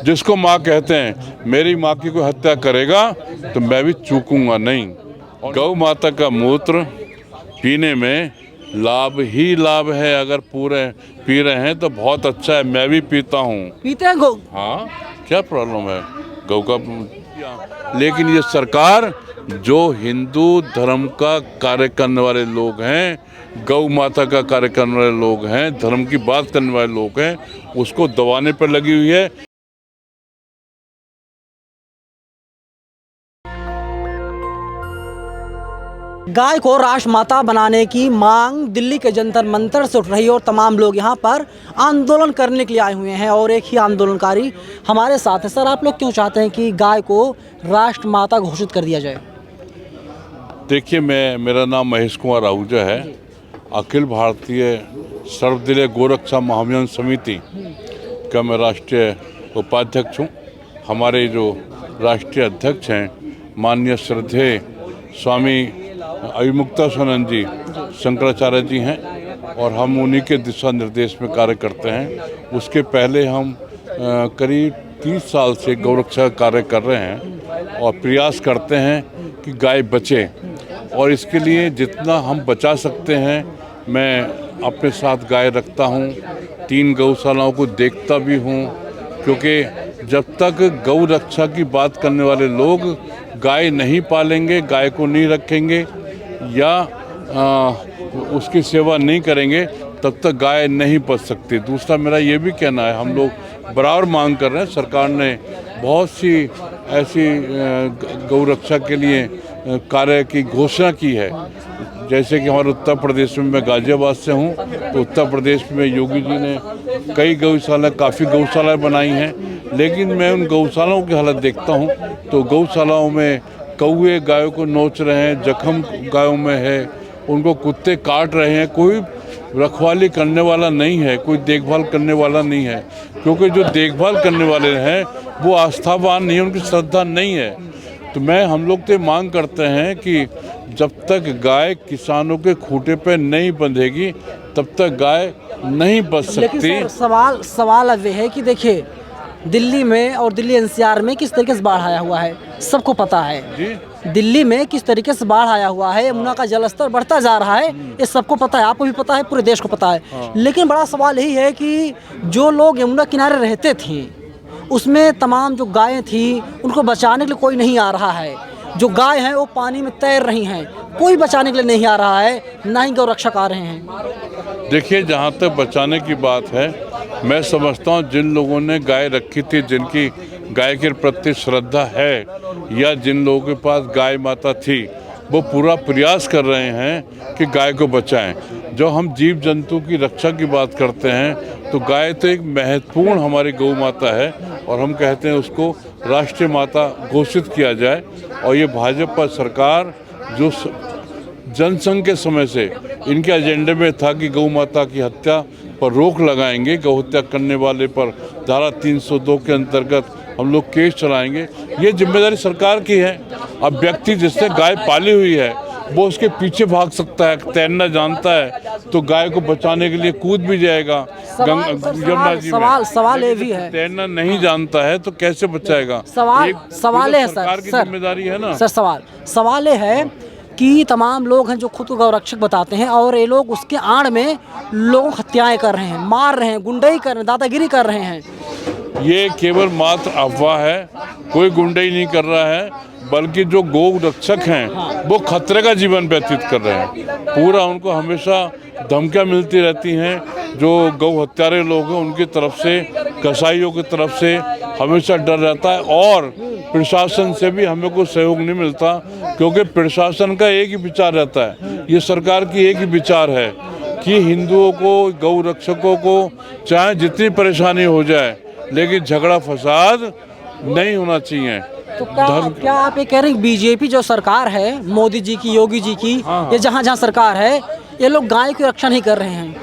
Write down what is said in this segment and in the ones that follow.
जिसको माँ कहते हैं, मेरी माँ की कोई हत्या करेगा तो मैं भी चूकूंगा नहीं। गौ माता का मूत्र पीने में लाभ ही लाभ है। अगर पूरे पी रहे हैं तो बहुत अच्छा है, मैं भी पीता हूँ। पीते हैं गौ? हाँ, क्या प्रॉब्लम है गौ का? लेकिन ये सरकार जो हिंदू धर्म का कार्य करने वाले लोग हैं, गौ माता का कार्य करने वाले लोग हैं, धर्म की बात करने वाले लोग हैं, उसको दबाने पर लगी हुई है। गाय को राष्ट्रमाता बनाने की मांग दिल्ली के जंतर मंतर से उठ रही है और तमाम लोग यहाँ पर आंदोलन करने के लिए आए हुए हैं और एक ही आंदोलनकारी हमारे साथ है। सर, आप लोग क्यों चाहते हैं कि गाय को राष्ट्रमाता घोषित कर दिया जाए? देखिए, मेरा नाम महेश कुमार आहूजा है। अखिल भारतीय सर्वदलीय गोरक्षा महाभियान समिति का मैं राष्ट्रीय उपाध्यक्ष हूँ। हमारे जो राष्ट्रीय अध्यक्ष हैं माननीय श्रद्धेय स्वामी अभिमुक्तानंद जी शंकराचार्य जी हैं और हम उन्हीं के दिशा निर्देश में कार्य करते हैं। उसके पहले हम करीब 30 साल से गौरक्षा कार्य कर रहे हैं और प्रयास करते हैं कि गाय बचे, और इसके लिए जितना हम बचा सकते हैं मैं अपने साथ गाय रखता हूँ। 3 गौशालाओं को देखता भी हूँ, क्योंकि जब तक गौ रक्षा की बात करने वाले लोग गाय नहीं पालेंगे, गाय को नहीं रखेंगे या उसकी सेवा नहीं करेंगे, तब तक गाय नहीं बच सकती। दूसरा मेरा ये भी कहना है, हम लोग बराबर मांग कर रहे हैं। सरकार ने बहुत सी ऐसी गौ रक्षा के लिए कार्य की घोषणा की है। जैसे कि हमारे उत्तर प्रदेश में, मैं गाजियाबाद से हूँ, तो उत्तर प्रदेश में योगी जी ने कई काफ़ी गौशालाएँ बनाई हैं। लेकिन मैं उन गौशालाओं की हालत देखता हूँ तो गौशालाओं में कौवे गायों को नोच रहे हैं, जख्म गायों में है, उनको कुत्ते काट रहे हैं। कोई रखवाली करने वाला नहीं है, कोई देखभाल करने वाला नहीं है, क्योंकि जो देखभाल करने वाले हैं वो आस्थावान नहीं है, उनकी श्रद्धा नहीं है। तो हम लोग तो मांग करते हैं कि जब तक गाय किसानों के खूंटे पे नहीं बंधेगी तब तक गाय नहीं बच सकती। लेकिन सर, सवाल अब ये है कि देखिए, दिल्ली में और दिल्ली एनसीआर में किस तरीके से बाढ़ आया हुआ है, सबको पता है जी। दिल्ली में किस तरीके से बाढ़ आया हुआ है, यमुना का जलस्तर बढ़ता जा रहा है, ये सबको पता है, आपको भी पता है, पूरे देश को पता है। हाँ। लेकिन बड़ा सवाल यही है कि जो लोग यमुना किनारे रहते थे उसमें तमाम जो गायें थी उनको बचाने के लिए कोई नहीं आ रहा है। जो गाय हैं वो पानी में तैर रही हैं, कोई बचाने के लिए नहीं आ रहा है, ना ही गौरक्षक आ रहे हैं। देखिए, जहाँ तक बचाने की बात है, मैं समझता हूँ जिन लोगों ने गाय रखी थी, जिनकी गाय के प्रति श्रद्धा है, या जिन लोगों के पास गाय माता थी, वो पूरा प्रयास कर रहे हैं कि गाय को बचाएं। जो हम जीव जंतु की रक्षा की बात करते हैं तो गाय तो एक महत्वपूर्ण हमारी गौ माता है, और हम कहते हैं उसको राष्ट्रीय माता घोषित किया जाए। और ये भाजपा सरकार जो जनसंघ के समय से इनके एजेंडे में था कि गौ माता की हत्या पर रोक लगाएंगे, गौ हत्या करने वाले पर धारा 302 के अंतर्गत हम लोग केस चलाएंगे। ये जिम्मेदारी सरकार की है। अब व्यक्ति जिसने गाय पाली हुई है वो उसके पीछे भाग सकता है, तैरना जानता है तो गाय को बचाने के लिए कूद भी जाएगा यमुना जी में। सवाल ये भी है, तैरना नहीं जानता है तो कैसे बचाएगा? सवाल है सरकार की जिम्मेदारी है ना सर। सवाल ये है कि तमाम लोग हैं जो खुद को गौरक्षक बताते हैं और ये लोग उसके आड़ में लोग हत्याएं कर रहे हैं, मार रहे हैं, गुंडाई कर रहे हैं, दादागिरी कर रहे हैं। ये केवल मात्र अफवाह है, कोई गुंडाई नहीं कर रहा है, बल्कि जो गौ रक्षक हैं वो खतरे का जीवन व्यतीत कर रहे हैं। पूरा उनको हमेशा धमकियां मिलती रहती हैं। जो गौ हत्यारे लोग हैं उनकी तरफ से, कसाईयों की तरफ से हमेशा डर रहता है, और प्रशासन से भी हमें कोई सहयोग नहीं मिलता, क्योंकि प्रशासन का एक ही विचार रहता है, ये सरकार की एक ही विचार है कि हिंदुओं को, गौ रक्षकों को चाहे जितनी परेशानी हो जाए, लेकिन झगड़ा फसाद नहीं होना चाहिए। तो क्या आप ये कह रहे हैं बीजेपी जो सरकार है, मोदी जी की, योगी जी की, ये जहाँ सरकार है, ये लोग गाय की रक्षा नहीं कर रहे हैं?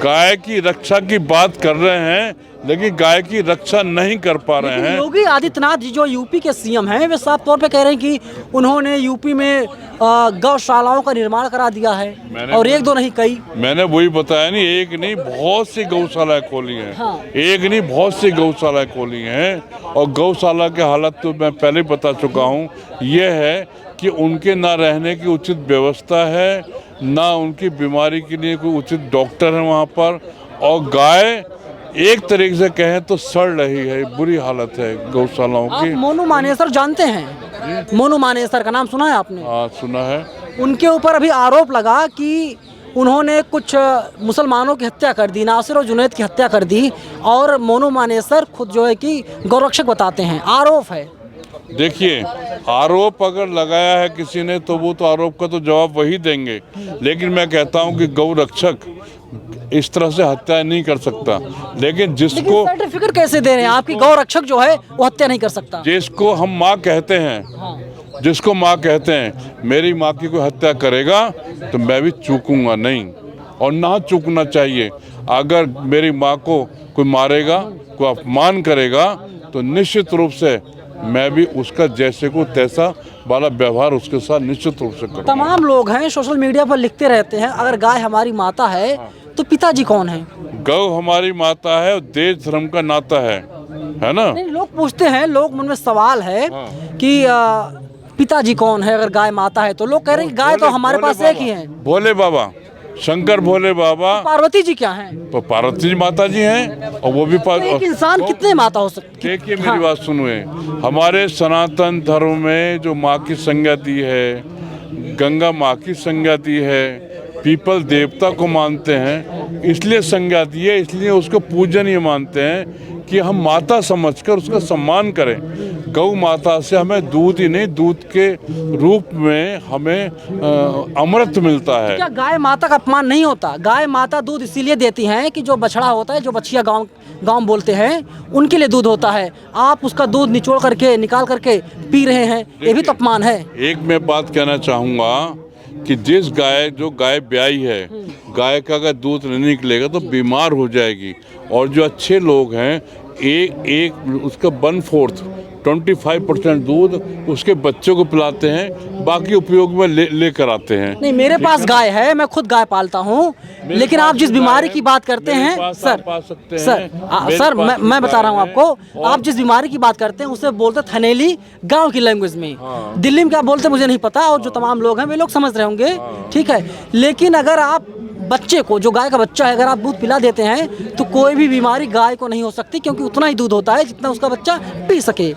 गाय की रक्षा की बात कर रहे हैं, लेकिन गाय की रक्षा नहीं कर पा रहे लेकिन हैं। योगी आदित्यनाथ जी जो यूपी के सीएम हैं वे साफ तौर पे कह रहे हैं कि उन्होंने यूपी में गौशालाओं का निर्माण करा दिया है और एक दो नहीं कई। मैंने वही बताया नहीं, एक नहीं बहुत सी गौशालाएं खोली हैं। हाँ। एक नहीं बहुत सी गौशालाएं खोली हैं और गौशाला की हालत तो मैं पहले ही बता चुका हूँ। ये है कि उनके ना रहने की उचित व्यवस्था है, ना उनकी बीमारी के लिए कोई उचित डॉक्टर है वहाँ पर, और गाय एक तरीके से कहें तो सड़ रही है, बुरी हालत है गौशालाओं आप की। मोनू मानेसर जानते हैं? मोनू मानेसर का नाम सुना है आपने? हाँ सुना है। उनके ऊपर अभी आरोप लगा कि उन्होंने कुछ मुसलमानों की हत्या कर दी, नासिर और जुनैद की हत्या कर दी, और मोनू मानेसर खुद जो है कि गौरक्षक बताते हैं। आरोप है। देखिए, आरोप अगर लगाया है किसी ने तो वो तो आरोप का तो जवाब वही देंगे, लेकिन मैं कहता हूँ कि गौ रक्षक इस तरह से हत्या नहीं कर सकता। लेकिन जिसको सर्टिफिकेट कैसे दे रहे हैं आपकी गौ रक्षक जो है वो हत्या नहीं कर सकता? जिसको हम माँ कहते हैं, जिसको माँ कहते हैं, मेरी माँ की कोई हत्या करेगा तो मैं भी चूकूंगा नहीं, और ना चूकना चाहिए। अगर मेरी माँ को कोई मारेगा, कोई अपमान करेगा, तो निश्चित रूप से मैं भी उसका जैसे को तैसा वाला व्यवहार उसके साथ निश्चित रूप से करूँगा। तमाम लोग हैं सोशल मीडिया पर लिखते रहते हैं, अगर गाय हमारी माता है तो पिताजी कौन है? गौ हमारी माता है और देश धर्म का नाता है ना। नहीं, लोग पूछते हैं, लोग मन में सवाल है कि पिताजी कौन है अगर गाय माता है तो? लोग कह रहे हैं कि गाय तो हमारे पास एक ही है। भोले बाबा, शंकर भोले बाबा। पार्वती जी क्या हैं? तो पार्वती जी माता जी हैं, और वो भी तो एक इंसान कितने माता हो सकती है? देखिए मेरी बात सुनिए, हमारे सनातन धर्म में जो माँ की संज्ञा दी है, गंगा माँ की संज्ञा दी है, पीपल देवता को मानते हैं, इसलिए संज्ञा दी है, इसलिए उसको पूजनीय मानते हैं कि हम माता समझकर उसका सम्मान करें। गौ माता से हमें दूध ही नहीं, दूध के रूप में हमें अमृत मिलता है। क्या गाय माता का अपमान नहीं होता? गाय माता दूध इसीलिए देती हैं कि जो बछड़ा होता है, जो बछिया गांव बोलते हैं, उनके लिए दूध होता है। आप उसका दूध निचोड़ करके निकाल करके पी रहे हैं, ये भी तो अपमान है। एक मैं बात कहना चाहूँगा कि जिस जो गाय ब्याई है, गाय का अगर दूध नहीं निकलेगा तो बीमार हो जाएगी, और जो अच्छे लोग हैं एक उसका 1/4 25% दूध उसके बच्चों को पिलाते हैं, बाकी उपयोग में लेकर आते हैं। नहीं, मेरे पास गाय है, मैं खुद गाय पालता हूँ, लेकिन आप जिस बीमारी की बात करते हैं सर, मैं बता रहा हूँ आपको, आप जिस बीमारी की बात करते हैं उसे बोलते थनेली गांव की लैंग्वेज में। दिल्ली में क्या बोलते मुझे नहीं पता, और जो तमाम लोग हैं वे लोग समझ रहे होंगे, ठीक है। लेकिन अगर आप बच्चे को, जो गाय का बच्चा है, अगर आप दूध पिला देते हैं तो कोई भी बीमारी गाय को नहीं हो सकती, क्योंकि उतना ही दूध होता है जितना उसका बच्चा पी सके।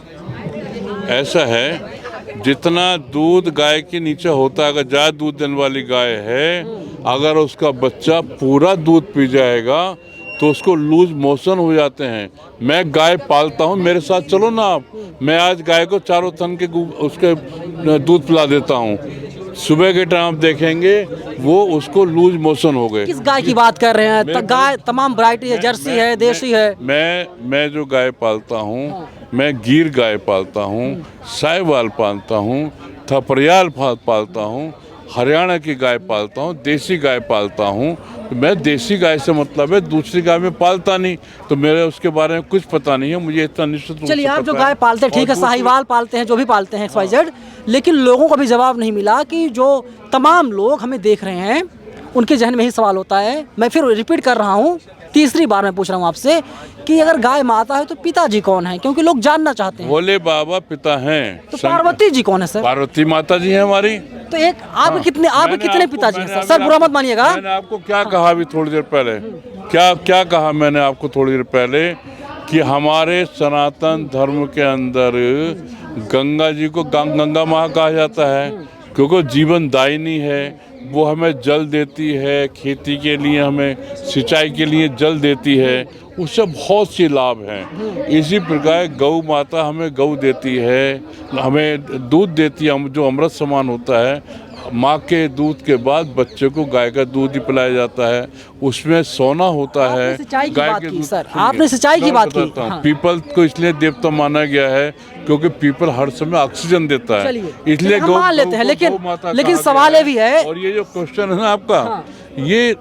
ऐसा है, जितना दूध गाय के नीचे होता है, अगर ज़्यादा दूध देने वाली गाय है, अगर उसका बच्चा पूरा दूध पी जाएगा तो उसको लूज मोशन हो जाते हैं। मैं गाय पालता हूँ, मेरे साथ चलो ना आप, मैं आज गाय को चारों थन के उसके दूध पिला देता हूँ। सुबह के टाइम आप देखेंगे वो उसको लूज मोशन हो गए। किस गाय की बात कर रहे हैं? गाय तमाम वैरायटी है, जर्सी है, देसी है। मैं जो गाय पालता हूँ, मैं गिर गाय पालता हूँ, साहिवाल पालता हूँ, थपरियाल पालता हूँ, हरियाणा की गाय पालता हूँ, देसी गाय पालता हूँ। तो मैं देसी गाय से मतलब है, दूसरी गाय में पालता नहीं, तो मेरे उसके बारे में कुछ पता नहीं है, मुझे इतना निश्चित। चलिए, आप जो गाय पालते हैं ठीक है, साहिवाल पालते हैं, जो भी पालते हैं XYZ, लेकिन लोगों को भी जवाब नहीं मिला कि जो तमाम लोग हमें देख रहे हैं उनके जहन में ही सवाल होता है। मैं फिर रिपीट कर रहा हूँ, तीसरी बार मैं पूछ रहा हूँ आपसे कि अगर गाय माता है तो पिताजी कौन है, क्योंकि लोग जानना चाहते हैं। भोले बाबा पिता हैं। तो पार्वती जी कौन है सर? पार्वती माता जी हैं हमारी। तो एक आप कितने पिताजी हैं सर? बुरा मत मानिएगा। मैंने आपको क्या कहा अभी थोड़ी देर पहले, क्या कहा मैंने आपको थोड़ी देर पहले, कि हमारे सनातन धर्म के अंदर गंगा जी को गंगा माँ कहा जाता है, क्योंकि जीवन दायिनी है। वो हमें जल देती है, खेती के लिए हमें सिंचाई के लिए जल देती है, उससे बहुत सी लाभ हैं। इसी प्रकार गौ माता हमें गौ देती है, हमें दूध देती है, जो अमृत समान होता है। माँ के दूध के बाद बच्चे को गाय का दूध ही पिलाया जाता है, उसमें सोना होता है। गाय के दूध। सर, आपने सिंचाई की बात की। हाँ। पीपल को इसलिए देवता माना गया है क्योंकि पीपल हर समय ऑक्सीजन देता है, इसलिए गौ मान लेते हैं। लेकिन सवाल ये भी है, और ये जो क्वेश्चन है ना आपका, ये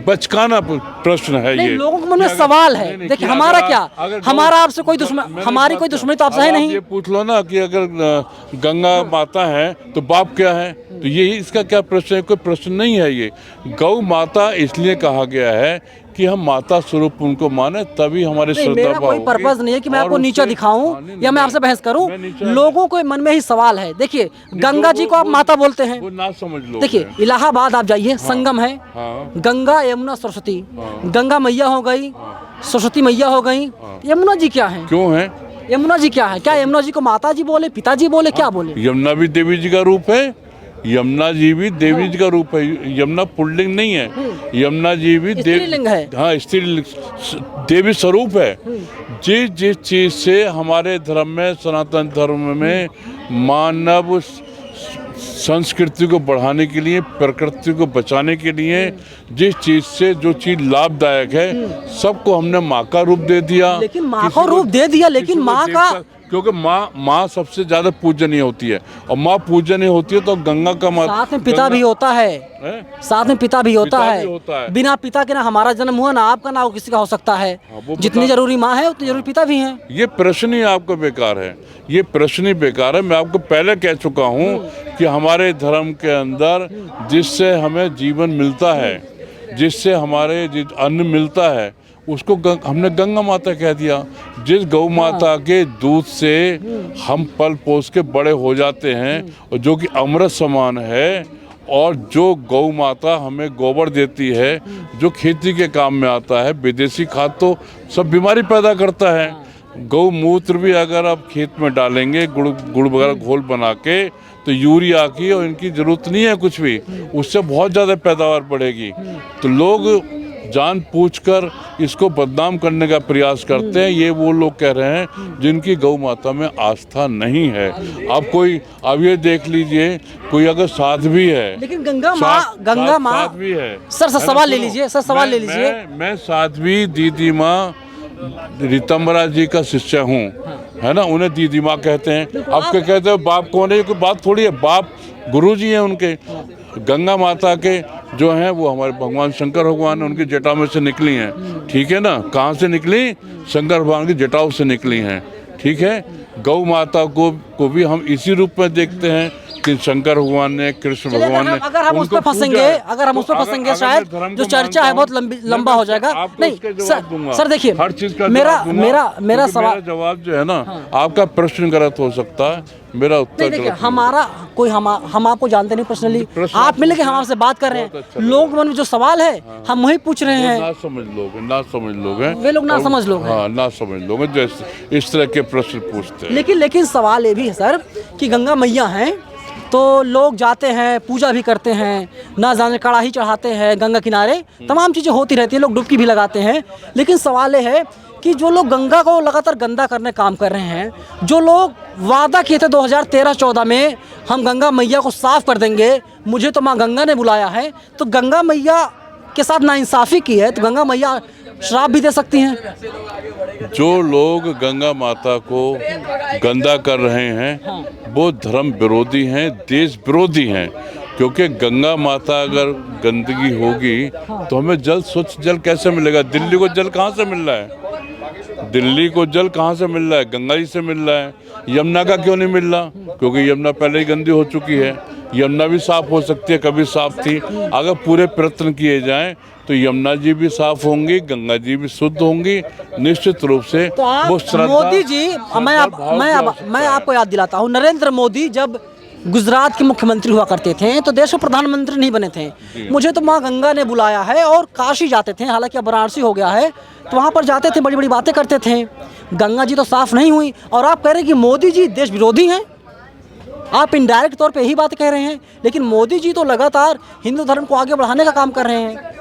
बचकाना प्रश्न है नहीं, ये। लोगों के मन में कि सवाल है। नहीं, देखिए कि हमारा अगर क्या, अगर हमारा आपसे कोई हमारी कोई दुश्मनी तो आपसे है अब आप नहीं। ये पूछ लो ना कि अगर गंगा माता है तो बाप क्या है, तो ये इसका क्या प्रश्न है? कोई प्रश्न नहीं है ये। गौ माता इसलिए कहा गया है कि हम माता स्वरूप उनको माने, तभी हमारी नहीं, श्रद्धा मेरा भाव कोई होगी। पर्पज नहीं है कि मैं और आपको नीचा उससे- दिखाऊं हाँ, नहीं, या मैं नहीं, आपसे बहस करूं। मैं नीचा- लोगों को मन में ही सवाल है। देखिए गंगा जी को आप माता बोलते हैं, वो ना समझ लो। देखिए इलाहाबाद आप जाइए, संगम है, हाँ। गंगा यमुना सरस्वती, गंगा मैया हो गई, सरस्वती मैया हो गई, यमुना जी क्या है? क्यों है? यमुना जी क्या है? क्या यमुना जी को माता जी बोले, पिताजी बोले, क्या बोले? यमुना भी देवी जी का रूप है, यमुना जी भी देवी जी का रूप है। यमुना पुल्लिंग नहीं है, यमुना जी भी स्त्रीलिंग है। हाँ, स्त्रीलिंग देवी स्वरूप है। जिस जिस चीज से हमारे धर्म में, सनातन धर्म में मानव संस्कृति को बढ़ाने के लिए, प्रकृति को बचाने के लिए, जिस चीज से जो चीज लाभदायक है, सबको हमने माँ का रूप दे दिया। लेकिन माँ किसी को रूप दे दिया, लेकिन किसी को माँ देवता- का क्योंकि माँ सबसे ज्यादा पूजनीय होती है, और माँ पूजनीय होती है तो गंगा का साथ में पिता भी होता है, साथ में पिता भी होता पिता है। भी होता है। बिना पिता के ना हमारा जन्म हुआ, ना आपका, ना किसी का हो सकता है। वो जितनी जरूरी माँ है उतनी जरूरी पिता भी हैं। ये प्रश्न ही आपको बेकार है, ये प्रश्न ही बेकार है। मैं आपको पहले कह चुका हूँ कि हमारे धर्म के अंदर जिससे हमें जीवन मिलता है, जिससे हमारे अन्न मिलता है, उसको हमने गंगा माता कह दिया। जिस गौ माता के दूध से हम पल पोस के बड़े हो जाते हैं, और जो कि अमृत समान है, और जो गौ माता हमें गोबर देती है जो खेती के काम में आता है। विदेशी खाद तो सब बीमारी पैदा करता है। गौमूत्र भी अगर आप खेत में डालेंगे गुड़ वगैरह घोल बना के, तो यूरिया की और इनकी जरूरत नहीं है कुछ भी, उससे बहुत ज़्यादा पैदावार बढ़ेगी। तो लोग जानबूझकर इसको बदनाम करने का प्रयास करते हैं। ये वो लोग कह रहे हैं जिनकी गौ माता में आस्था नहीं है। अब ये देख लीजिए, कोई अगर साध्वी है, लेकिन गंगा माँ साध्वी है। सर सवाल ले लीजिए, सर सवाल ले लीजिए। मैं साध्वी दीदी माँ रीतम्बरा जी का शिष्य हूँ, है ना। उन्हें दीदी माँ कहते हैं। अब क्या कहते हैं बाप कौन है? कोई बात थोड़ी है, बाप गुरु जी हैं उनके। गंगा माता के जो हैं वो हमारे भगवान शंकर भगवान है, उनकी जटा में से निकली हैं, ठीक है ना। कहाँ से निकली? शंकर भगवान की जटाओं से निकली हैं, ठीक है। गौ माता को भी हम इसी रूप में देखते हैं कि शंकर भगवान ने, कृष्ण भगवान ने। अगर हम उस पर फंसेंगे, शायद जो चर्चा है बहुत लंबा हो जाएगा। नहीं सर देखिए, हर चीज का मेरा सवाल, जवाब जो है ना, आपका प्रश्न गलत हो सकता है, मेरा उत्तर देखिए गलत। हमारा कोई हम आपको जानते नहीं पर्सनली, आप मिले के हम आपसे बात कर रहे हैं। लोगों के मन में जो सवाल है हम वही पूछ रहे हैं। ना समझ लोग हैं वे लोग ना समझ लोग हैं। हाँ, ना समझ लोग हैं जो इस तरह के प्रश्न पूछते हैं। लेकिन सवाल ये भी है सर कि गंगा मैया हैं तो लोग जाते हैं, पूजा भी करते हैं, ना जाने कड़ाही चढ़ाते हैं गंगा किनारे, तमाम चीज़ें होती रहती है, लोग डुबकी भी लगाते हैं। लेकिन सवाल ये है कि जो लोग गंगा को लगातार गंदा करने काम कर रहे हैं, जो लोग वादा किए थे 2013-14 में हम गंगा मैया को साफ कर देंगे, मुझे तो माँ गंगा ने बुलाया है, तो गंगा मैया के साथ नाइंसाफ़ी की है, तो गंगा मैया श्राप भी दे सकती हैं। जो लोग गंगा माता को गंदा कर रहे हैं वो धर्म विरोधी हैं, देश विरोधी हैं। क्योंकि गंगा माता अगर गंदगी होगी तो हमें जल, स्वच्छ जल कैसे मिलेगा? दिल्ली को जल कहाँ से मिल रहा है? दिल्ली को जल कहाँ से मिल रहा है? गंगा जी से मिल रहा है। यमुना का क्यों नहीं मिल रहा? क्योंकि यमुना पहले ही गंदी हो चुकी है। यमुना भी साफ हो सकती है, कभी साफ थी। अगर पूरे प्रयत्न किए जाएं तो यमुना जी भी साफ होंगी, गंगा जी भी शुद्ध होंगी निश्चित रूप से। तो आप मोदी जी, मैं आपको याद दिलाता हूँ, नरेंद्र मोदी जब गुजरात के मुख्यमंत्री हुआ करते थे तो देश के प्रधानमंत्री नहीं बने थे। मुझे तो माँ गंगा ने बुलाया है और काशी जाते थे, हालांकि अब वाराणसी हो गया है, तो वहाँ पर जाते थे, बड़ी बड़ी बातें करते थे। गंगा जी तो साफ नहीं हुई और आप कह रहे हैं कि मोदी जी देश विरोधी हैं। आप इनडायरेक्ट तौर पे यही बात कह रहे हैं, लेकिन मोदी जी तो लगातार हिंदू धर्म को आगे बढ़ाने का काम कर रहे हैं।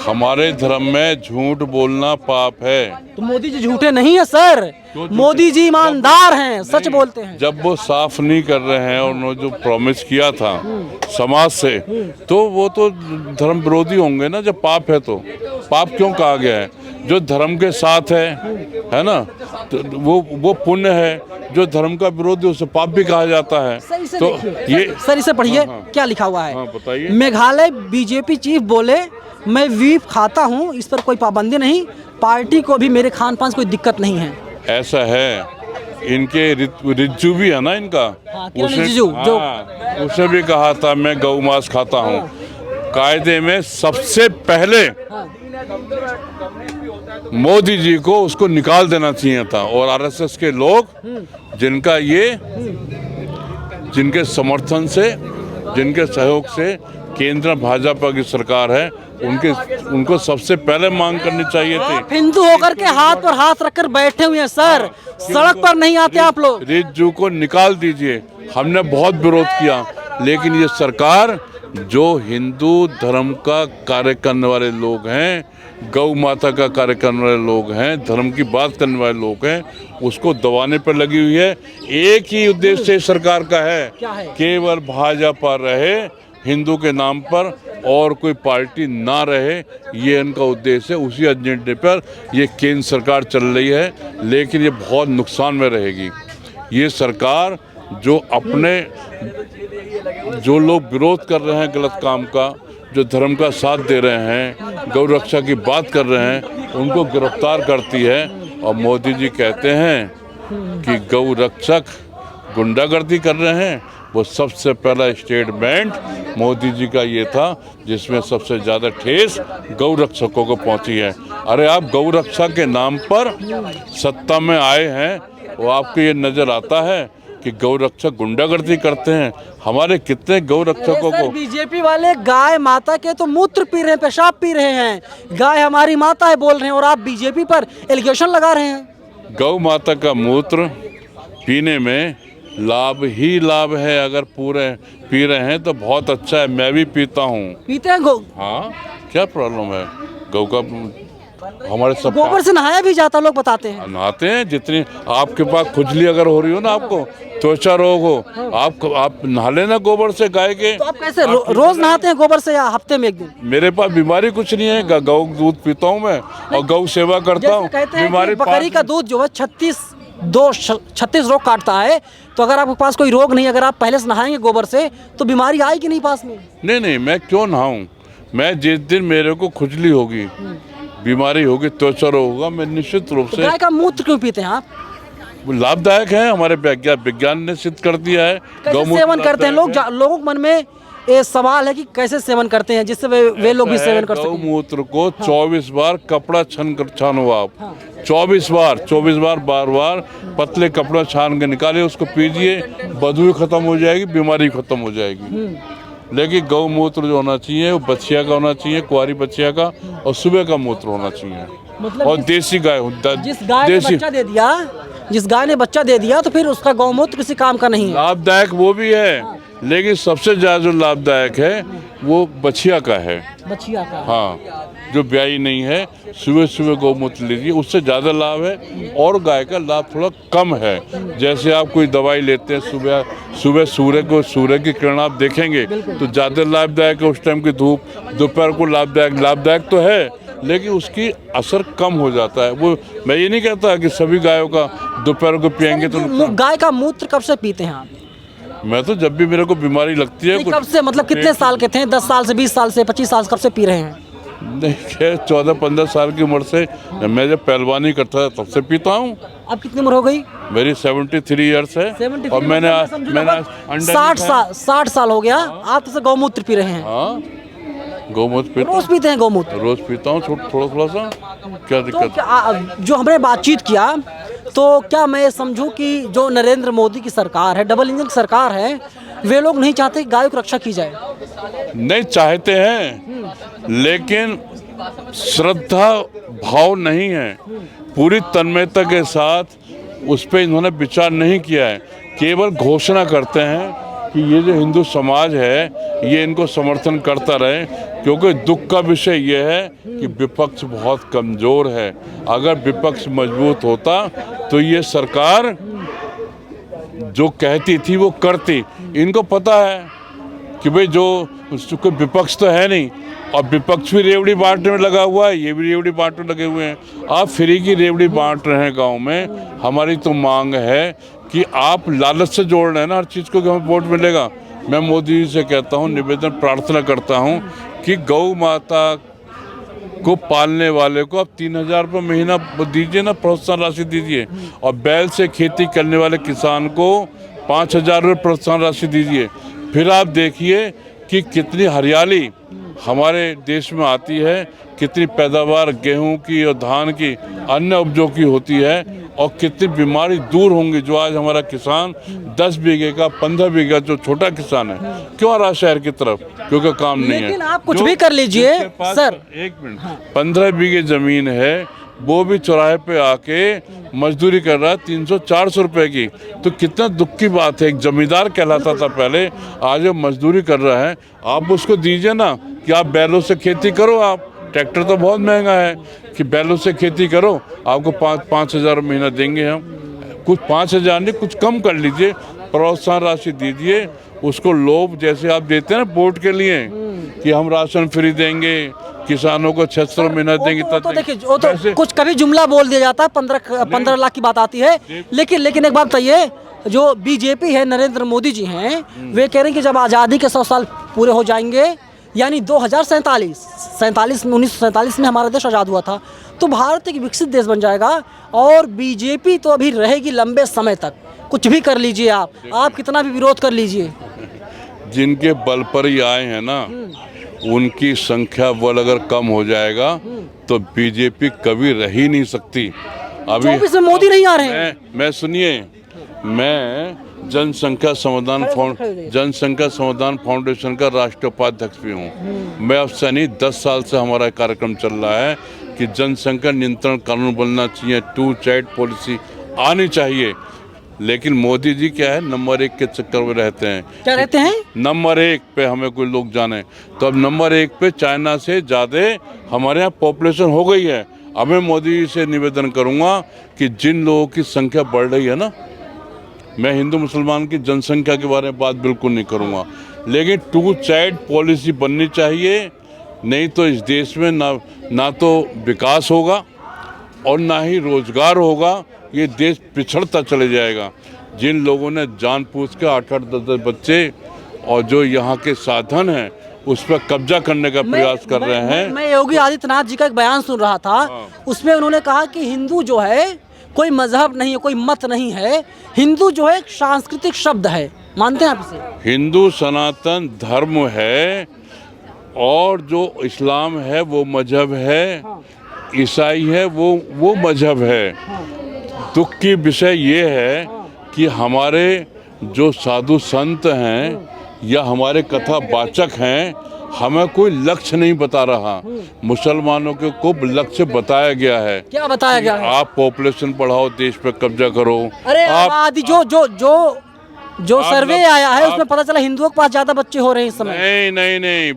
हमारे धर्म में झूठ बोलना पाप है। तो मोदी जी झूठे नहीं है सर, मोदी जी ईमानदार हैं, सच बोलते हैं। जब वो साफ नहीं कर रहे हैं और उन्होंने जो प्रॉमिस किया था समाज से, तो वो तो धर्म विरोधी होंगे ना। जब पाप है तो पाप क्यों कहा गया है? जो धर्म के साथ है ना, तो वो पुण्य है। जो धर्म का विरोधी उसे पाप भी कहा जाता है। तो ये सर इसे पढ़िए, हाँ। क्या लिखा हुआ है। हाँ, बताइए। मेघालय बीजेपी चीफ बोले, मैं बीफ खाता हूँ, इस पर कोई पाबंदी नहीं, पार्टी को भी मेरे खान पान से कोई दिक्कत नहीं है। ऐसा है, इनके रिज्जू भी है ना इनका, हाँ, किरण रिजिजू, जो उसे भी कहा था मैं गौ मांस खाता हूँ। कायदे में सबसे पहले मोदी जी को उसको निकाल देना चाहिए था। और आरएसएस के लोग जिनके समर्थन से, जिनके सहयोग से केंद्र भाजपा की सरकार है, उनको सबसे पहले मांग करनी चाहिए थी। आप हिंदू होकर के हाथ पर हाथ रखकर बैठे हुए हैं सर, सड़क पर नहीं आते आप लोग। रिज्जू को निकाल दीजिए। हमने बहुत विरोध किया, लेकिन ये सरकार जो हिंदू धर्म का कार्य करने वाले लोग हैं, गौ माता का कार्य करने वाले लोग हैं, धर्म की बात करने वाले लोग हैं, उसको दबाने पर लगी हुई है। एक ही उद्देश्य सरकार का है, क्या है? केवल भाजपा रहे हिंदू के नाम पर और कोई पार्टी ना रहे, ये इनका उद्देश्य है। उसी एजेंडे पर ये केंद्र सरकार चल रही है, लेकिन ये बहुत नुकसान में रहेगी। ये सरकार जो लोग विरोध कर रहे हैं गलत काम का, जो धर्म का साथ दे रहे हैं, गौ रक्षा की बात कर रहे हैं, उनको गिरफ्तार करती है। और मोदी जी कहते हैं कि गौ रक्षक गुंडागर्दी कर रहे हैं। वो सबसे पहला स्टेटमेंट मोदी जी का ये था, जिसमें सबसे ज़्यादा ठेस गौ रक्षकों को पहुंची है। अरे आप गौ रक्षा के नाम पर सत्ता में आए हैं, वो आपको ये नज़र आता है कि गौ रक्षक गुंडागर्दी करते हैं। हमारे कितने गौ रक्षकों को बीजेपी वाले गाय माता के तो मूत्र पी रहे हैं, पेशाब पी रहे हैं, गाय हमारी माता है बोल रहे हैं, और आप बीजेपी पर एलिगेशन लगा रहे हैं। गौ माता का मूत्र पीने में लाभ ही लाभ है। अगर पूरे पी रहे हैं तो बहुत अच्छा है, मैं भी पीता हूँ। पीते हैं गौ? हाँ, क्या प्रॉब्लम है? गौ का हमारे सब गोबर से नहाया भी जाता, लोग बताते हैं। नहाते हैं। जितनी आपके पास खुजली अगर हो रही हो ना, आपको त्वचा रोग हो, आप नहा लेना गोबर से गाय के। तो आप कैसे रोज नहाते हैं गोबर से या हफ्ते में एक दिन? मेरे पास बीमारी कुछ नहीं है, गौ दूध पीता हूँ मैं और गौ सेवा करता हूँ। कहते हैं कि बकरी का दूध जो है 36 रोग काटता है। तो अगर आपके पास कोई रोग नहीं, अगर आप पहले से नहाएंगे गोबर से, तो बीमारी आएगी नहीं पास में? नहीं, मैं क्यों नहाऊं? मैं जिस दिन मेरे को खुजली होगी, बीमारी होगी, त्वचा रोग होगा, मैं निश्चित रूप से। गाय का मूत्र क्यों पीते हैं आप? लाभदायक है, हमारे विज्ञान ने सिद्ध कर दिया है। कैसे सेवन करते हैं लोग? लोगों के मन में ये सवाल है कि कैसे सेवन करते हैं, जिससे वे लोग भी सेवन कर सकें। गौमूत्र को 24 बार कपड़ा छानो आप। 24 बार बार पतले कपड़ा छान के निकाले, उसको पीजिए, बदबू खत्म हो जाएगी, बीमारी खत्म हो जाएगी। लेकिन गौमूत्र जो होना चाहिए वो बछिया का होना चाहिए, कुंवारी बछिया का, और सुबह का मूत्र होना चाहिए। मतलब और देसी गाय, जिस गाय ने बच्चा दे दिया तो फिर उसका गौमूत्र किसी काम का नहीं है। लाभदायक वो भी है, लेकिन सबसे ज्यादा जो लाभदायक है वो बछिया का है। बछिया का? हाँ, जो ब्याई नहीं है, सुबह सुबह गौमूत्र लीजिए, उससे ज़्यादा लाभ है। और गाय का लाभ थोड़ा कम है। जैसे आप कोई दवाई लेते हैं, सुबह सूर्य की किरण आप देखेंगे तो ज़्यादा लाभदायक है। उस टाइम की धूप, दोपहर को लाभदायक तो है, लेकिन उसकी असर कम हो जाता है। वो मैं ये नहीं कहता कि सभी गायों का दोपहर को पियेंगे तो। गाय का मूत्र कब से पीते हैं आप? मैं तो जब भी मेरे को बीमारी लगती है। कब से, मतलब कितने साल के थे? 10 साल से, 20 साल से, 25 साल से? कब से पी रहे हैं? नहीं, 14-15 साल की उम्र से, मैं जब पहलवानी करता था तब से पीता हूँ। अब कितनी उम्र हो गई? मेरी 73 ईयर्स है। 73 और मैंने 60 साल हो गया। आप तो गौमूत्र पी रहे हैं? हाँ, गौमूत्र पीता हूँ। रोज पीते हैं गौमूत्र? रोज पीता हूँ, थोड़ा सा। क्या दिक्कत? तो जो हमने बातचीत किया, तो क्या मैं समझूं कि जो नरेंद्र मोदी की सरकार है, डबल इंजन की सरकार है, वे लोग नहीं चाहते कि गायों की रक्षा की जाए? नहीं चाहते हैं, लेकिन श्रद्धा भाव नहीं है। पूरी तन्मयता के साथ उस पर इन्होंने विचार नहीं किया है। केवल घोषणा करते हैं कि ये जो हिंदू समाज है ये इनको समर्थन करता रहे, क्योंकि दुख का विषय ये है कि विपक्ष बहुत कमज़ोर है। अगर विपक्ष मजबूत होता तो ये सरकार जो कहती थी वो करती। इनको पता है कि भाई जो उसको कोई विपक्ष तो है नहीं, और विपक्ष भी रेवड़ी बांटने में लगा हुआ है, ये भी रेवड़ी बांटने लगे हुए हैं। आप फ्री की रेवड़ी बांट रहे हैं गांव में। हमारी तो मांग है कि आप लालच से जोड़ रहे हैं ना हर चीज़ को कि हमें वोट मिलेगा। मैं मोदी जी से कहता हूँ, निवेदन प्रार्थना करता हूँ कि गौ माता को पालने वाले को आप 3,000 रुपये महीना दीजिए ना, प्रोत्साहन राशि दीजिए, और बैल से खेती करने वाले किसान को 5,000 रुपये प्रोत्साहन राशि दीजिए। फिर आप देखिए कि कितनी हरियाली हमारे देश में आती है, कितनी पैदावार गेहूं की और धान की, अन्य उपजों की होती है, और कितनी बीमारी दूर होंगी। जो आज हमारा किसान 10 बीघे का 15 बीघा जो छोटा किसान है क्यों आ रहा है शहर की तरफ, क्योंकि काम नहीं है। लेकिन आप कुछ भी कर लीजिए सर, 1 मिनट, 15 बीघे जमीन है, वो भी चौराहे पे आके मजदूरी कर रहा है 300-400 रुपए की। तो कितना दुख की बात है। एक जमींदार कहलाता था पहले, आज वो मजदूरी कर रहा है। आप उसको दीजिए ना कि आप बैलों से खेती करो। आप ट्रैक्टर तो बहुत महंगा है कि बैलों से खेती करो, आपको 5,000 महीना देंगे हम। कुछ 5,000 नहीं, कुछ कम कर लीजिए, प्रोत्साहन राशि दीजिए उसको। लोग जैसे आप देते हैं ना वोट के लिए कि हम राशन फ्री देंगे, किसानों को 600 महीना देंगे, तो देखिए वो तो कुछ कभी जुमला बोल दिया जाता है, 15 लाख की बात आती है। लेकिन एक बात बताइए, जो बीजेपी है, नरेंद्र मोदी जी हैं, वे कह रहे हैं कि जब आज़ादी के 100 साल पूरे हो जाएंगे, यानी 1947 में हमारा देश आज़ाद हुआ था, तो भारत एक विकसित देश बन जाएगा। और बीजेपी तो अभी रहेगी लंबे समय तक। कुछ भी कर लीजिए आप कितना भी विरोध कर लीजिए। जिनके बल पर ही आए हैं ना, उनकी संख्या बल अगर कम हो जाएगा तो बीजेपी कभी रह ही नहीं सकती। अभी 24 में मोदी नहीं आ रहे हैं। मैं सुनिए, मैं जनसंख्या समाधान फाउंडेशन का राष्ट्रीय उपाध्यक्ष भी हूँ। मैं अब से नहीं 10 साल से हमारा कार्यक्रम चल रहा है कि जनसंख्या नियंत्रण कानून बनना चाहिए, 2 चाइल्ड पॉलिसी आनी चाहिए। लेकिन मोदी जी क्या है, नंबर 1 के चक्कर में रहते हैं। क्या रहते हैं? नंबर 1 पे हमें कोई लोग जाने, तो अब नंबर 1 पे चाइना से ज़्यादा हमारे यहाँ पॉपुलेशन हो गई है। अब मैं मोदी जी से निवेदन करूँगा कि जिन लोगों की संख्या बढ़ रही है ना, मैं हिंदू मुसलमान की जनसंख्या के बारे में बात बिल्कुल नहीं करूँगा, लेकिन 2 चाइल्ड पॉलिसी बननी चाहिए। नहीं तो इस देश में ना तो विकास होगा और ना ही रोजगार होगा। ये देश पिछड़ता चले जाएगा। जिन लोगों ने जानबूझ के 8-8, 10-10 बच्चे और जो यहाँ के साधन हैं उस पर कब्जा करने का प्रयास कर रहे हैं। मैं योगी आदित्यनाथ जी का एक बयान सुन रहा था, उसमें उन्होंने कहा कि हिंदू जो है कोई मजहब नहीं है, कोई मत नहीं है, हिंदू जो है एक सांस्कृतिक शब्द है। मानते हैं आप इसे? हिंदू सनातन धर्म है, और जो इस्लाम है वो मजहब है, ईसाई है वो मजहब है। दुख की विषय ये है कि हमारे जो साधु संत हैं या हमारे कथा वाचक हैं, हमें कोई लक्ष्य नहीं बता रहा। मुसलमानों को लक्ष्य बताया गया है। क्या बताया गया है? आप पॉपुलेशन बढ़ाओ, देश पे कब्जा करो। अरे आबादी जो सर्वे आया है उसमें पता चला हिंदुओं के पास ज्यादा बच्चे हो रहे हैं इस समय। नहीं,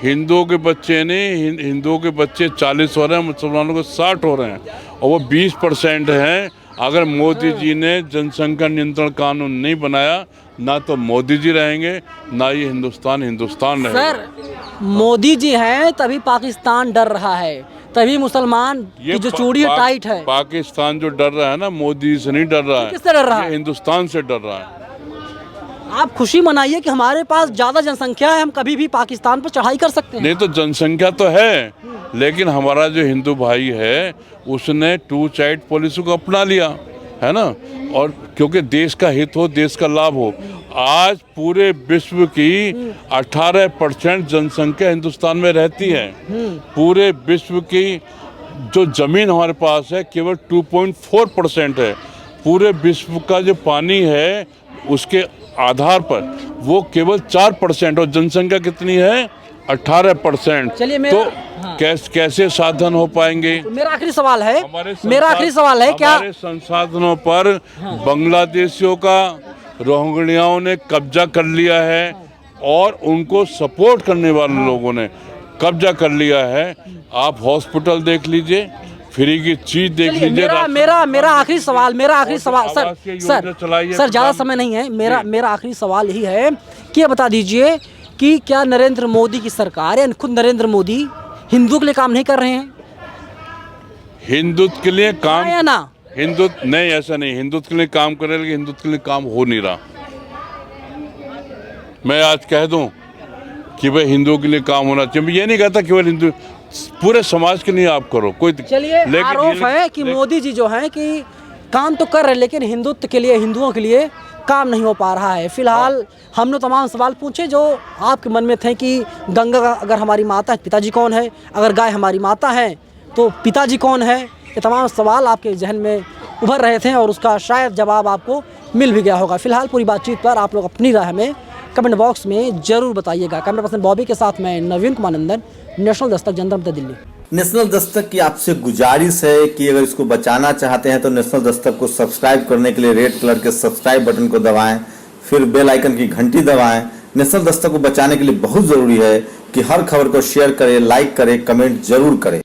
हिंदुओं के बच्चे नहीं, हिंदुओं के बच्चे 40 हो रहे हैं, मुसलमानों को 60 हो रहे हैं, और वो 20% हैं। अगर मोदी जी ने जनसंख्या नियंत्रण कानून नहीं बनाया, ना तो मोदी जी रहेंगे, ना ये हिंदुस्तान रहेगा। सर, मोदी जी हैं तभी पाकिस्तान डर रहा है, तभी मुसलमान की जो चूड़ी टाइट है। पाकिस्तान जो डर रहा है ना, मोदी से नहीं डर रहा है। किससे डर रहा है? हिंदुस्तान से डर रहा है। आप खुशी मनाइए कि हमारे पास ज्यादा जनसंख्या है, हम कभी भी पाकिस्तान पर चढ़ाई कर सकते हैं। नहीं तो जनसंख्या तो है, लेकिन हमारा जो हिंदू भाई है उसने 2 चाइल्ड पॉलिसी को अपना लिया है ना, और क्योंकि देश का हित हो, देश का लाभ हो। आज पूरे विश्व की 18% जनसंख्या हिंदुस्तान में रहती है। पूरे विश्व की जो जमीन हमारे पास है केवल 2.4% है। पूरे विश्व का जो पानी है उसके आधार पर वो केवल 4%, और जनसंख्या कितनी है? 18%। चलिए तो कैसे साधन हो पाएंगे? मेरा आखिरी सवाल है, क्या हमारे संसाधनों पर बांग्लादेशियों का रोहिंग्याओं ने कब्जा कर लिया है, और उनको सपोर्ट करने वाले लोगों ने कब्जा कर लिया है। आप हॉस्पिटल देख लीजिए, फ्री की चीज देख लीजिए। मेरा आखिरी सवाल सर ज्यादा समय नहीं है। मेरा आखिरी सवाल यही है कि ये बता दीजिए कि क्या नरेंद्र मोदी की सरकार या खुद नरेंद्र मोदी हिंदुओं के लिए काम नहीं कर रहे हैं? हिंदुत्व के लिए काम हाँ या ना? हिंदुत्व नहीं, ऐसा नहीं, हिंदुत्व के लिए काम कर रहे हैं, लेकिन हिंदुत्व के लिए काम हो नहीं रहा। मैं आज कह दूं कि भाई हिंदुओं के लिए काम होना चाहिए, मैं ये नहीं कहता केवल हिंदू, पूरे समाज के लिए आप करो, कोई चलिए, आरोप है कि मोदी जी जो हैं कि काम तो कर रहे हैं लेकिन हिंदुत्व के लिए, हिंदुओं के लिए काम नहीं हो पा रहा है। फिलहाल हमने तमाम सवाल पूछे जो आपके मन में थे कि गंगा अगर हमारी माता है, पिताजी कौन है? अगर गाय हमारी माता है तो पिताजी कौन है? ये तमाम सवाल आपके जहन में उभर रहे थे और उसका शायद जवाब आपको मिल भी गया होगा। फिलहाल पूरी बातचीत पर आप लोग अपनी राय हमें कमेंट बॉक्स में जरूर बताइएगा। कैमरा पर्सन बॉबी के साथ मैं नवीन कुमार नंदन, नेशनल दस्तक, जनता दिल्ली। नेशनल दस्तक की आपसे गुजारिश है कि अगर इसको बचाना चाहते हैं तो नेशनल दस्तक को सब्सक्राइब करने के लिए रेड कलर के सब्सक्राइब बटन को दबाएं, फिर बेल आइकन की घंटी दबाएं। नेशनल दस्तक को बचाने के लिए बहुत जरूरी है कि हर खबर को शेयर करें, लाइक करें, कमेंट जरूर करें।